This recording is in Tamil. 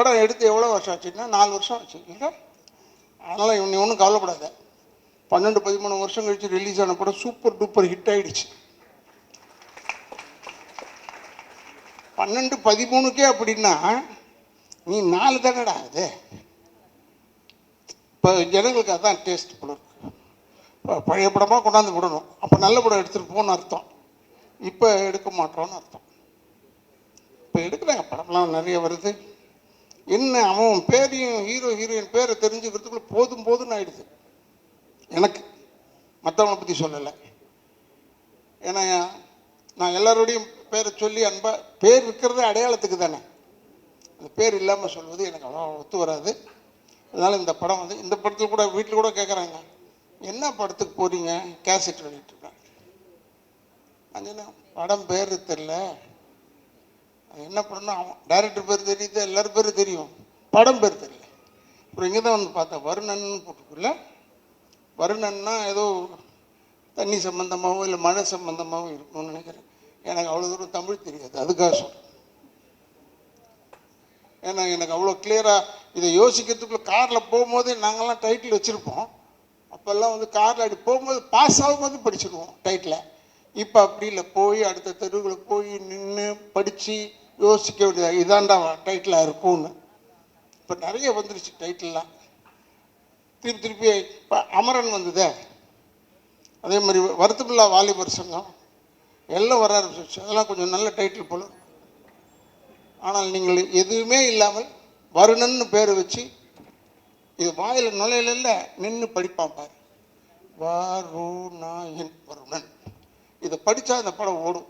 படம் எடுத்து எவ்வளோ வருஷம் ஆச்சுன்னா 4 வருஷம் ஆச்சு இல்லை. அதனால் நீ ஒன்றும் கவலைப்படாத. 12-13 வருஷம் கழிச்சு ரிலீஸ் ஆன படம் சூப்பர் டூப்பர் ஹிட் ஆகிடுச்சு. 12-13க்கே அப்படின்னா நீ 4 தானடா அது. இப்போ ஜனங்களுக்கு அதுதான் டேஸ்ட் போல இருக்கு. இப்போ பழைய படமாக கொண்டாந்து விடணும், அப்போ நல்ல படம் எடுத்துகிட்டு போகணும்னு அர்த்தம். இப்போ எடுக்க மாட்டோம்னு அர்த்தம். இப்போ எடுக்கிறாங்க, படம்லாம் நிறைய வருது. என்ன அவன் பேரையும் ஹீரோயின் பேரை தெரிஞ்சுக்கிறதுக்குள்ள போதும்னு ஆயிடுது எனக்கு. மற்றவங்களை பற்றி சொல்லலை. ஏன்னா நான் எல்லாரோடையும் பேரை சொல்லி அன்பா, பேர் இருக்கிறதே அடையாளத்துக்கு தானே. அந்த பேர் இல்லாமல் சொல்வது எனக்கு அவ்வளோ ஒத்து வராது. அதனால் இந்த படம் வந்து, இந்த படத்தில் கூட வீட்டில் கூட கேட்குறாங்க, என்ன படத்துக்கு போகிறீங்க, கேசட் வெளியிட்டுருக்கேன். அது என்ன படம் பேர் தெரில, என்ன படம்னா அவன் டைரக்டர் பேர் தெரியுது, எல்லாரும் பேரும் தெரியும், படம் பேர் தெரியல. அப்புறம் இங்கே தான் வந்து பார்த்தா வருணன் போட்டுக்குள்ள. வருணன்னா ஏதோ தண்ணி சம்பந்தமாகவும் இல்லை மழை சம்பந்தமாகவும் இருக்கணும்னு நினைக்கிறேன். எனக்கு அவ்வளோ தூரம் தமிழ் தெரியாது, அதுக்காக சொல்கிறேன். ஏன்னா எனக்கு அவ்வளோ கிளியராக இதை யோசிக்கிறதுக்குள்ள காரில் போகும்போதே நாங்கள்லாம் டைட்டில் வச்சுருப்போம். அப்போல்லாம் வந்து காரில் அப்படி போகும்போது பாஸ் ஆகும்போது படிச்சுடுவோம் டைட்டில். இப்போ அப்படி இல்லை, போய் அடுத்த தெருவுகளை போய் நின்று படித்து யோசிக்க வேண்டியது, இதாண்டா டைட்டிலாக இருக்கும்னு. இப்போ நிறைய வந்துருச்சு டைட்டில்லாம். திருப்பி இப்போ அமரன் வந்ததே, அதே மாதிரி வருத்தமில்லா வாலிபர் சங்கம் எல்லாம் வர ஆரம்பிச்சிருச்சு. அதெல்லாம் கொஞ்சம் நல்ல டைட்டில் போல. ஆனால் நீங்கள் எதுவுமே இல்லாமல் வருணன்னு பேர் வச்சு, இது வாயில் நுழையில நின்று படிப்பான் பாரு, வருணன். இதை படித்தா இந்த படம் ஓடும்.